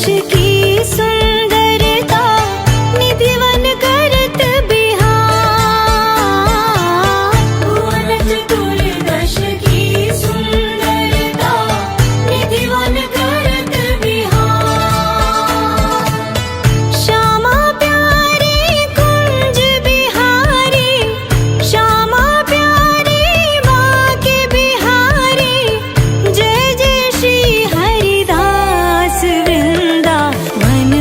की सुंदरता निधिवन करत बिहार। भुवन चतुर्दश की सुंदरता निधिवन करत बिहार। श्यामा प्यारी कुंज बिहारी, श्यामा प्यारी बाके बिहारी। जय जय श्री हरिदास वृंदावन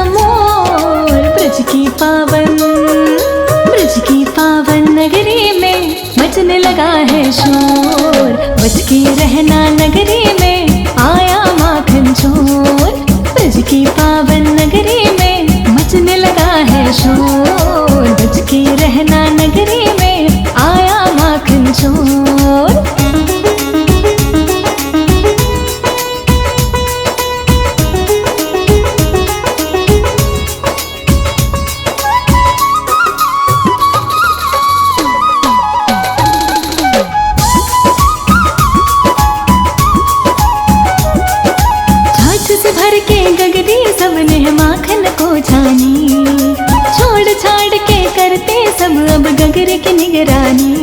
मोर। ब्रज की पावन नगरी में मचने लगा है शोर। बच के रहना नगरी में आया माखन चोर। ब्रज की पावन नगरी में मचने लगा है शोर। बच के रहना नगरी में आया माखन चोर। भर के गगरी सबने माखन को छानी। छोड़ छाड़ के करते सब अब गगरे की निगरानी।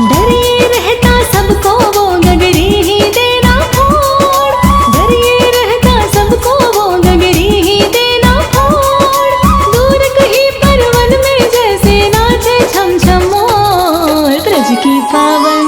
डरे रहता सबको वो गगरी ही देना फोड़। डरे रहता सबको वो गगरी ही देना फोड़। दूर कहीं परवन में जैसे नाचे छम छम मोर। ब्रज की पावन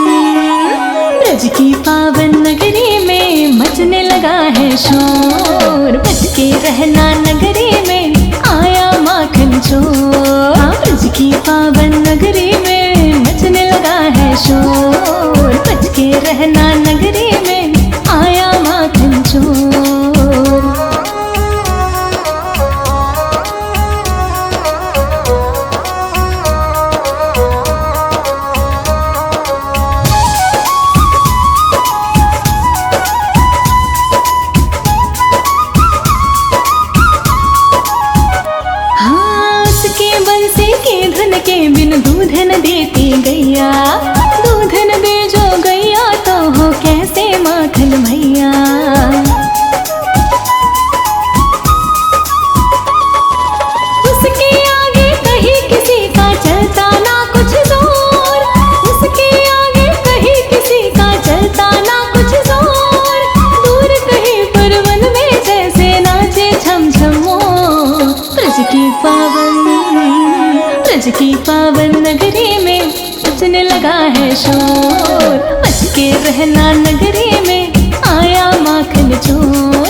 नगरी में मचने लगा है शोर। बच के रहना नगरी में आया माखन चोर। ब्रज की पावन नगरी में मचने लगा है शोर। बच के रहना नगरी में आया माखन चोर। के बिन दूध न देती गैया। दूध न दे जो गैया तो हो कैसे माखन भैया। उसके आगे कहीं किसी का चलता ना कुछ जोर। उसके आगे कहीं किसी का चलता ना कुछ जोर। दूर कहीं परवन में जैसे नाचे छम छम मोर। ब्रज की पावन नगरी में मचने लगा है शोर। बच के रहना नगरी में आया माखन चोर।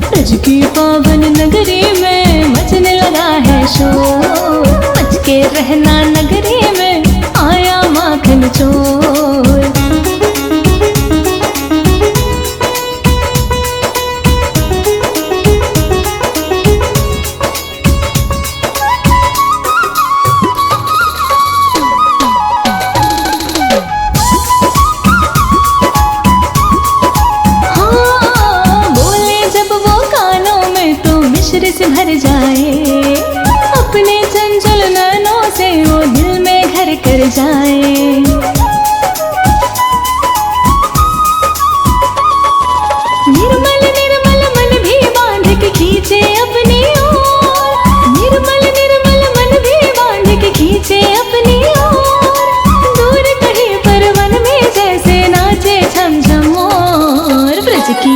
ब्रज की पावन नगरी में मचने लगा है शोर। बच के रहना नगरी में आया माखन चोर। से भर जाए अपने चंचल नैनों से वो दिल में घर कर जाए। निर्मल निर्मल मन भी बांध के खींचे अपनी ओर। निर्मल निर्मल मन भी बांध के खींचे अपनी ओर। दूर कहीं परवन में जैसे नाचे छम छम मोर। ब्रज की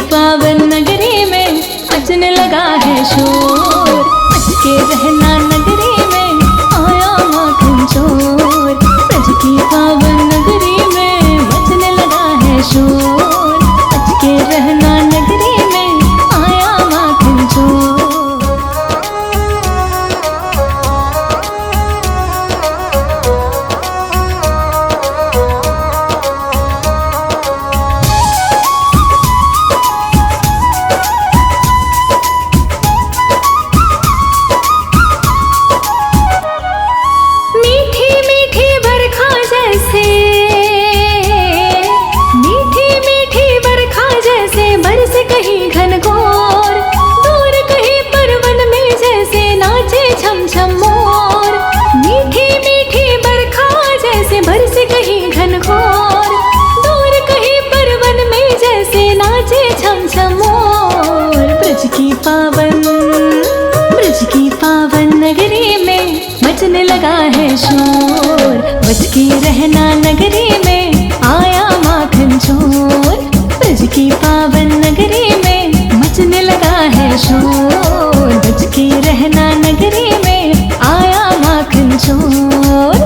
पावन नगरी में मचने लगा है शोर। बच के रहना नगरी में आया माखन चोर। ब्रज की पावन नगरी में मचने लगा है शोर। बच के रहना नगरी में आया माखन चोर। ब्रज की पावन नगरी में मचने लगा है शोर। बच के रहना नगरी में आया माखन चोर। ब्रज की पावन नगरी में मचने लगा है शोर। बच के रहना नगरी में आया माखन चोर।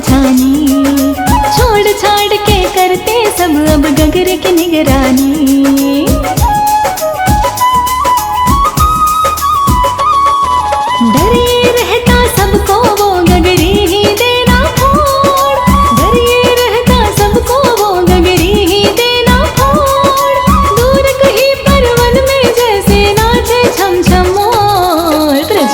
जानी, छोड़ छाड़ के करते सब अब गगरे की निगरानी। डरे रहता सबको वो गगरी ही देना फोड़, डरे रहता सबको वो गगरी ही देना फोड़। दूर कहीं परवन में जैसे नाचे छम छम मोर। ब्रज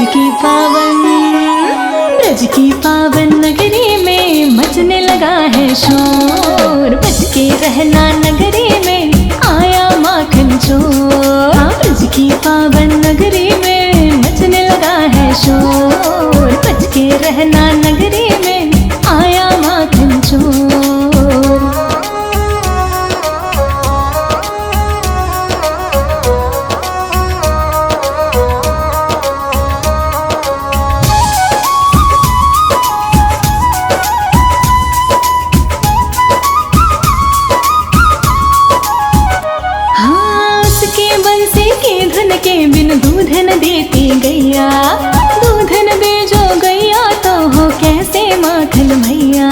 की पावन नगरी में मचने लगा है शोर। बच के रहना नगरी में आया माखन चोर। हाँ, ब्रज की पावन नगरी में मचने लगा है शोर। बच के रहना नगरी में आया माखन चोर। के बिन दूध न देती गैया, दूध न दे जो गैया तो हो कैसे माखन भैया।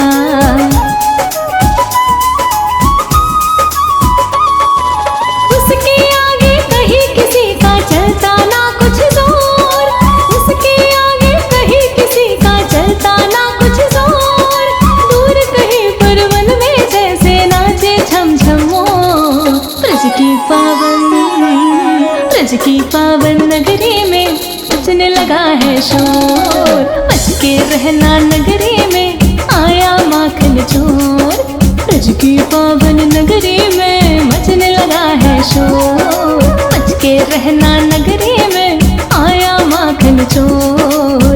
उसके आगे कहीं किसी का चलता ना कुछ जोर, उसके आगे कहीं किसी का चलता ना कुछ जोर। दूर कहीं परवन में जैसे नाचे छम छम मोर। ब्रज की पावन नगरी में मचने लगा है शोर। बच के रहना नगरी में आया माखन चोर। ब्रज की पावन नगरी में मचने लगा है शोर। बच के रहना नगरी में आया माखन चोर।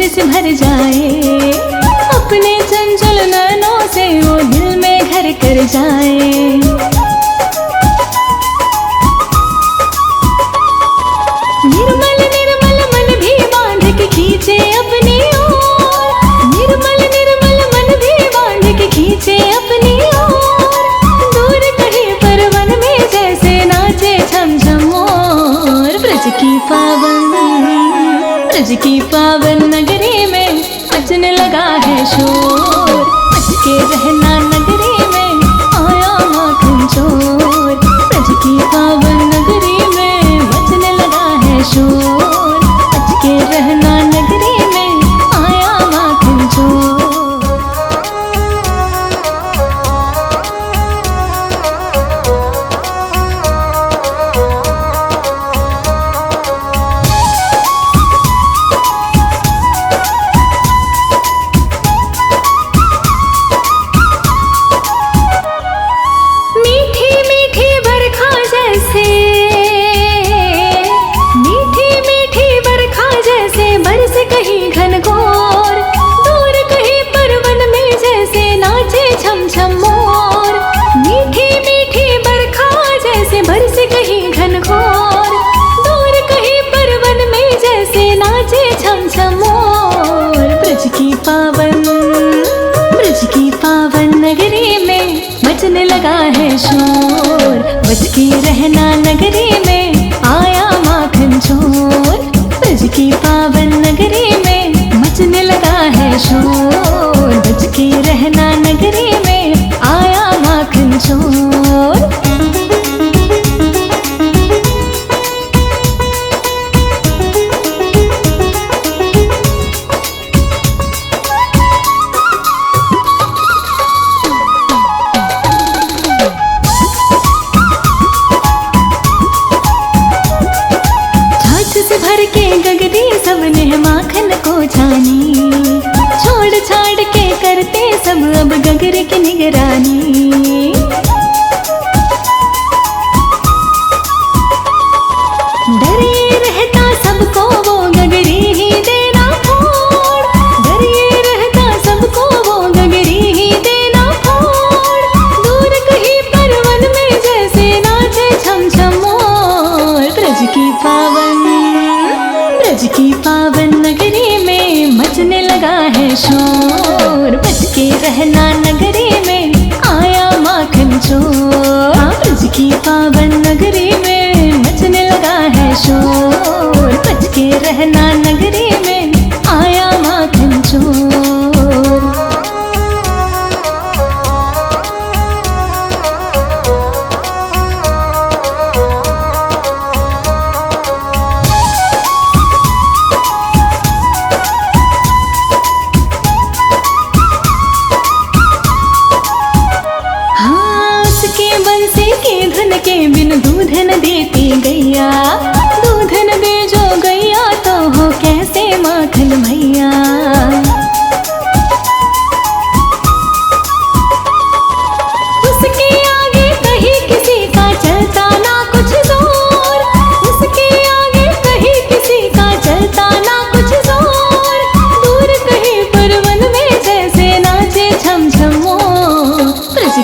से भर जाए अपने चंचल नैनों से वो दिल में घर कर जाए। निर्मल निर्मल मन भी बांध के खींचे अपनी ओर। निर्मल निर्मल मन भी बांध के खींचे अपनी ओर। दूर कहीं परवन में जैसे नाचे छम छम मोर। ब्रज की पावन नगरी में मचने लगा है शोर। बच के रहना नगरी में आया माखन चोर। ब्रज की पावन नगरी में मचने लगा है शोर। बच के रहना नगरी में आया माखन चोर। ब्रज की पावन नगरी में मचने लगा है शोर। बच के रहना नगरी में आया माखन चोर। ब्रज की पावन नगरी में मचने लगा है शोर। बच के रहना नगरी में आया माखन चोर। भर के गगरी सबने माखन को जानी, छोड़ छाड़ के करते सब अब गगरे की निगरानी। डरे रहता सबको वो गगरी ही देना फोड़। डरे रहता सबको वो गगरी ही देना फोड़। दूर कहीं परवन में जैसे नाचे छम छम मोर। ब्रज की पावन देती गैया, दूध न दे जो गैया तो हो कैसे माखन भैया। उसके आगे कहीं किसी का चलता ना कुछ जोर, उसके आगे कहीं किसी का चलता ना कुछ जोर, दूर कहीं पर वन में जैसे नाचे छम छम मोर। ब्रज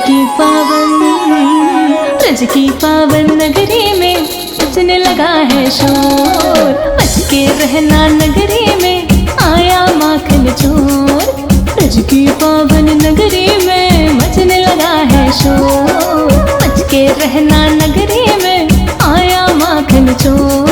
की पावन नगरी में बजने लगा है शोर, बच के रहना नगरी में आया माखन चोर। ब्रज की पावन नगरी में बजने लगा है शोर, बच के रहना नगरी में आया माखन चोर।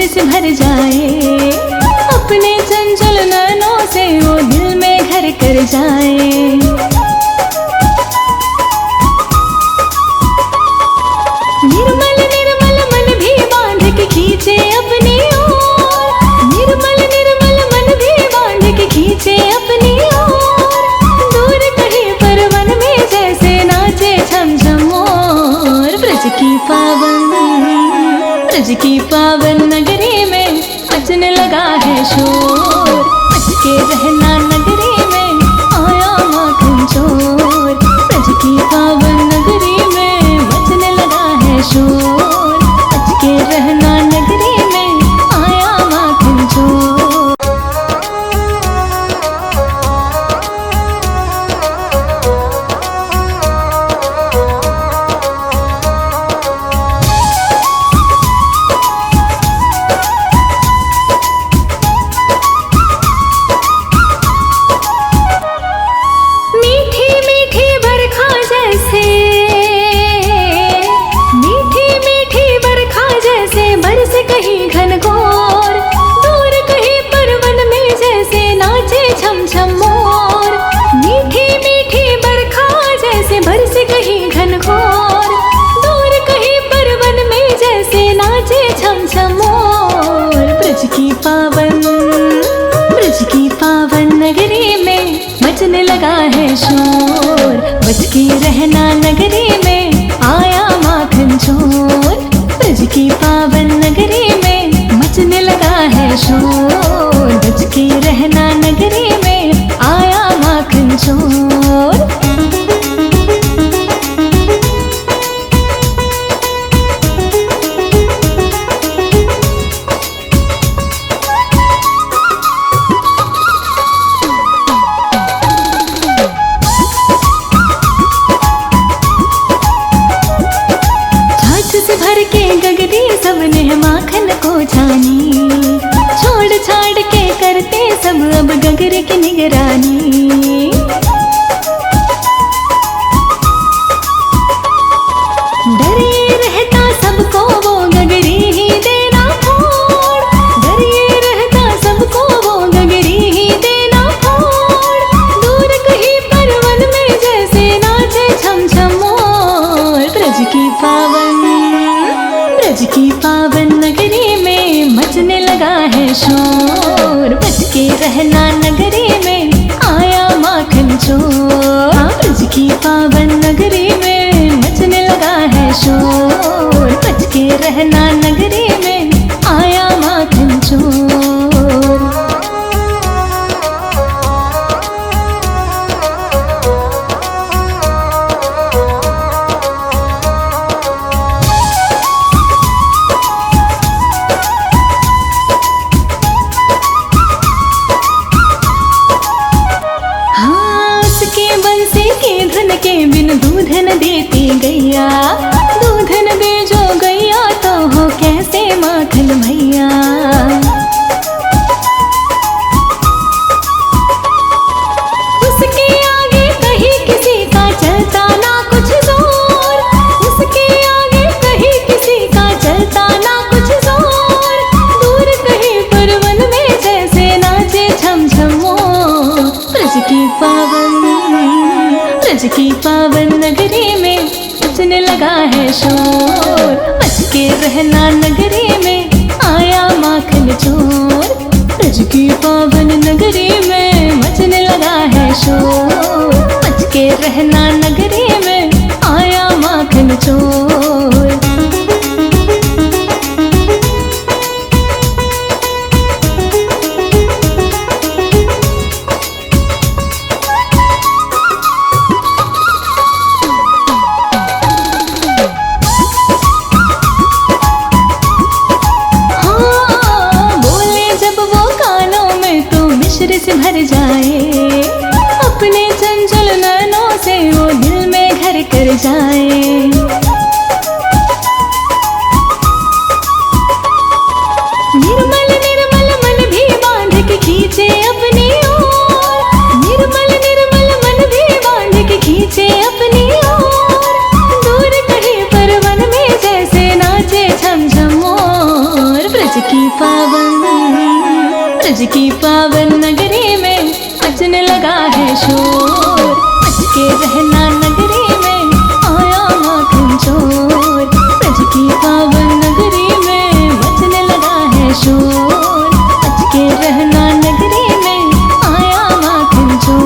से भर जाए अपने चंचल नैनों से वो दिल में घर कर जाए। निर्मल निर्मल मन भी बांध के खींचे अपनी ओर, निर्मल निर्मल मन भी बांध के खींचे अपनी ओर, दूर कहीं पर वन में जैसे नाचे छम छम मोर। ब्रज की पावन नगरी में बजने लगा है शोर, बच के रहना नगरी में आया माखन चोर। ब्रज की पावन नगरी में बजने लगा है शोर, बच के रहना नगरी में आया माखन चोर। कहीं घनघोर, दूर कहीं पर वन में जैसे नाचे छम छम मोर। मीठी मीठी बरखा जैसे बरसे कहीं घनघोर, दूर कहीं पर वन में जैसे नाचे छम छम मोर। ब्रज की पावन नगरी में बजने लगा है शोर, बच के रहना नगरी में आया माखन चोर। ब्रज की पावन नगरी में मचने लगा है शोर, बच के रहना नगरी में आया माखन चोर। से भर के गगरी सबने माखन को छानी, छोड़ छाड़ के करते सब अब गगरे की निगरानी। डरे रहता सबको वो गगरी ही देना फोड़, डरे रहता सबको वो गगरी ही देना फोड़, दूर कहीं पर वन में जैसे नाचे छम छम मोर। ब्रज की पावन नगरी में मचने लगा है शोर, बच के रहना नगरी में आया माखन चोर। ब्रज की पावन नगरी में मचने लगा है शोर, बच के रहना नगरी में आया माखन चोर। ब्रज की पावन नगरी में मचने लगा है शोर। बच के रहना नगरी में आया माखन चोर। ब्रज की पावन नगरी में मचने लगा है शोर। बच के रहना नगरी में आया माखन चोर। से भर जाए अपने चंचल नैनों से वो दिल में घर कर जाए। निर्मल निर्मल मन भी बांध के खींचे अपनी ओर। निर्मल निर्मल मन भी बांध के खींचे अपनी ओर। दूर कहीं पर वन में जैसे नाचे झम झम मोर। ब्रज की पावन नगरी में मचने लगा है शोर। बच के रहना नगरी में आया माखन चोर। ब्रज की पावन नगरी में मचने लगा है शोर। बच के रहना नगरी में आया माखन चोर।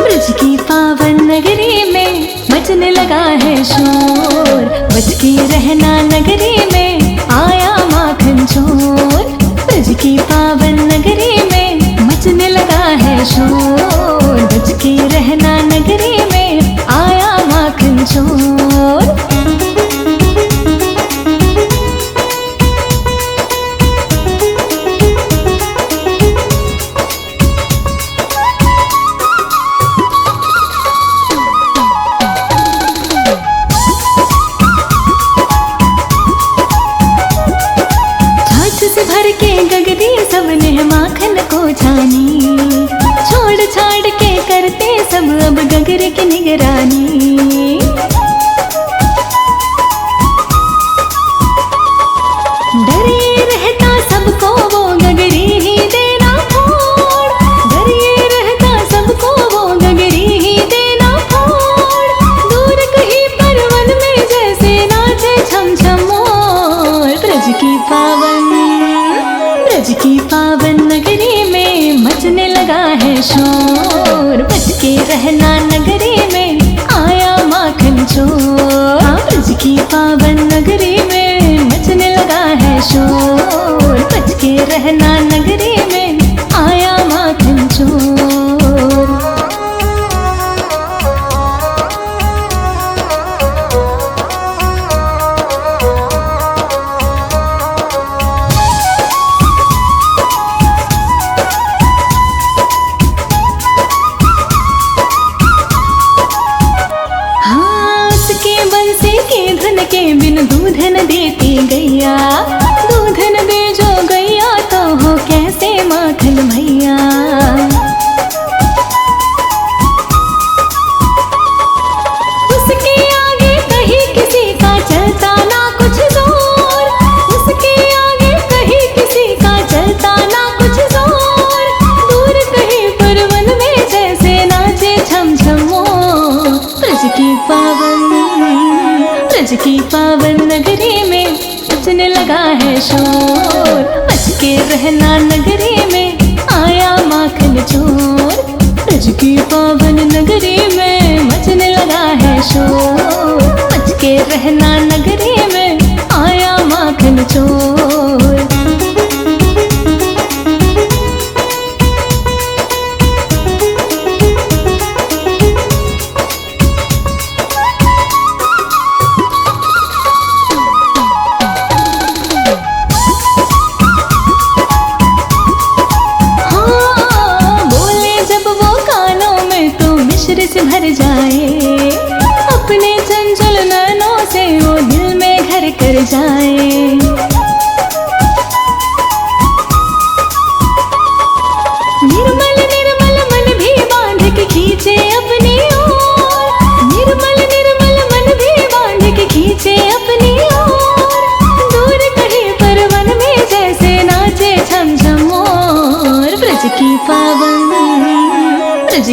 ब्रज की पावन नगरी में मचने लगा है शोर। बच के रहना नगरी में आया माखन चोर। ब्रज की पावन नगरी में मचने लगा है शोर। बच के रहना नगरी में आया माखन चोर। भर के गगरी सबने माखन को छानी। छोड़ छाड़ के करते सब अब गगर की निगरानी। डरे रहता सबको वो गगरी ही देना फोड़। डरे रहता सबको वो गगरी ही देना फोड़। दूर कहीं पर वन में जैसे नाचे छम छम मोर। ब्रज की पावन नगरी में मचने लगा है शोर। बच के रहना नगरी में आया माखन चोर। ब्रज की पावन नगरी में मचने लगा है शोर। बच के रहना नगरी में आया माखन चोर। दूधन देती गैया। दूधन दे जो गैया तो हो कैसे माखन भैया। उसके आगे कहीं किसी का चलता ना कुछ जोर। उसके आगे कहीं किसी का चलता ना कुछ जोर। दूर कहीं पर वन में जैसे नाचे छम छम मोर। ब्रज की पावन नगरी में मचने लगा है शोर। बच के रहना नगरी में आया माखन चोर। ब्रज की पावन नगरी में मचने लगा है शोर। बच के रहना नगरी में आया माखन चोर। भर जाए, अपने चंचल नैनों से वो दिल में घर कर जाए। निर्मल निर्मल मन भी बांध के खींचे अपनी ओर, निर्मल निर्मल मन भी बांध के खींचे अपनी ओर। दूर कहीं पर वन में जैसे नाचे छम छम मोर। ब्रज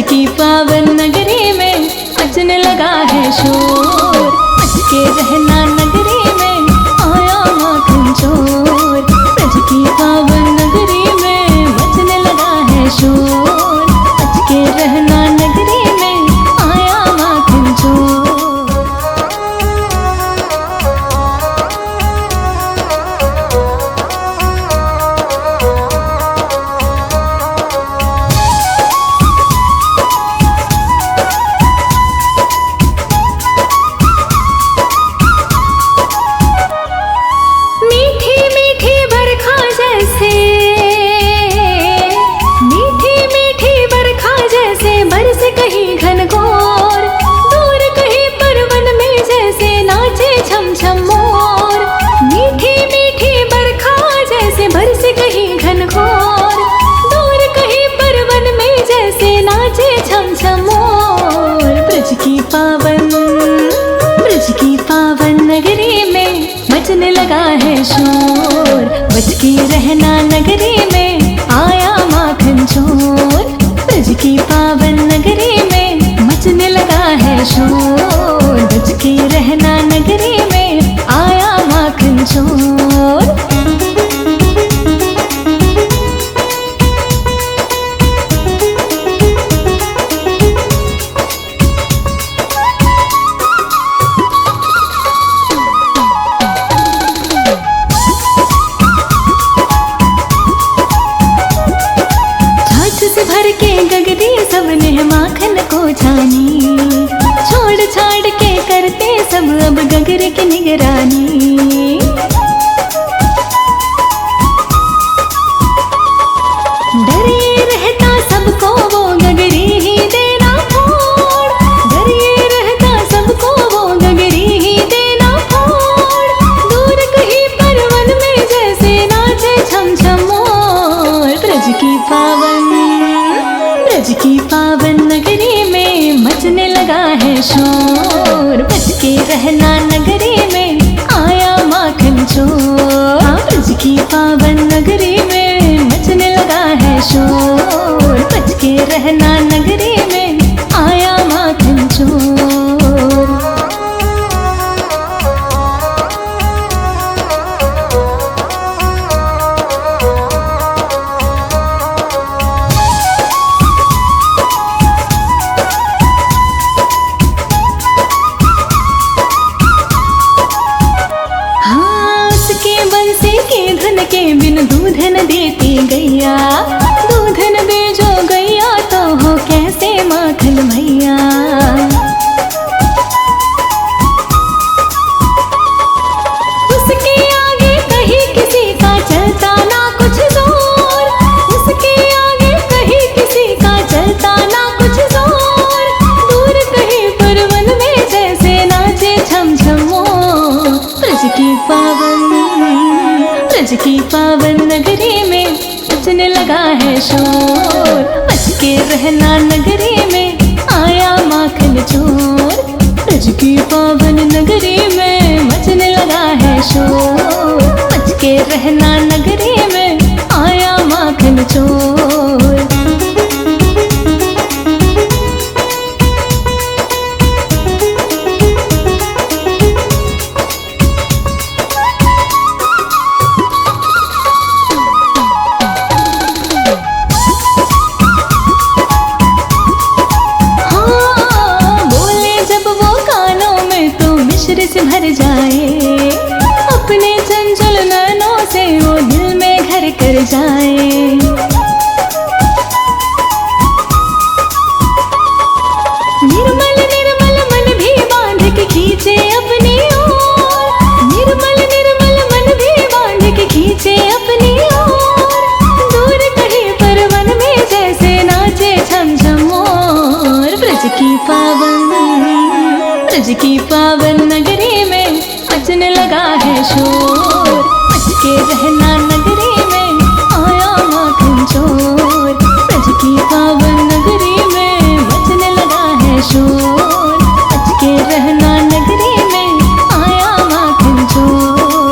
की पावन नगरी में मचने लगा है शोर। मच के रहना नगरी में आया माखन चोर। ब्रज की पावन नगरी में मचने लगा है शोर। मच के रहना नगरी में आया माखन चोर। ब्रज की पावन नगरी में मचने लगा है शोर। बच के रहना नगरी में आया माखन चोर। ब्रज की पावन नगरी में मचने लगा है शोर। बच के रहना नगरी में आया माखन चोर। भर के गगरी सबने माखन को छानी, छोड़ छाड़ के करते सब अब गगरे की निगरानी। डरे रहता सबको वो गगरी ही देना फोड़। डरे रहता सबको वो गगरी ही देना फोड़। दूर कहीं पर वन में जैसे नाचे छम छम मोर। ब्रज की पावन नगरी में मचने लगा है शोर। बच के रहना नगरी में आया माखन चोर। ब्रज की पावन नगरी में मचने लगा है शोर। बच के रहना नगरी में आया माखन चोर। के बिन दूध न देती गैया, दूध न दे जो गैया तो हो कैसे माखन भैया। उसके आगे कहीं किसी का चलता ना कुछ जोर। उसके आगे कहीं किसी का चलता ना कुछ जोर। दूर कहीं पर वन में जैसे नाचे छम छम मोर। ब्रज की पावन नगरी में मचने लगा है शोर। बच के रहना नगरी में आया माखन चोर। ब्रज की पावन नगरी में मचने लगा है शोर। बच के रहना नगरी में आया माखन चोर। से भर जाए, अपने चंचल नैनों से वो दिल में ब्रज की पावन नगरी में मचने लगा है शोर।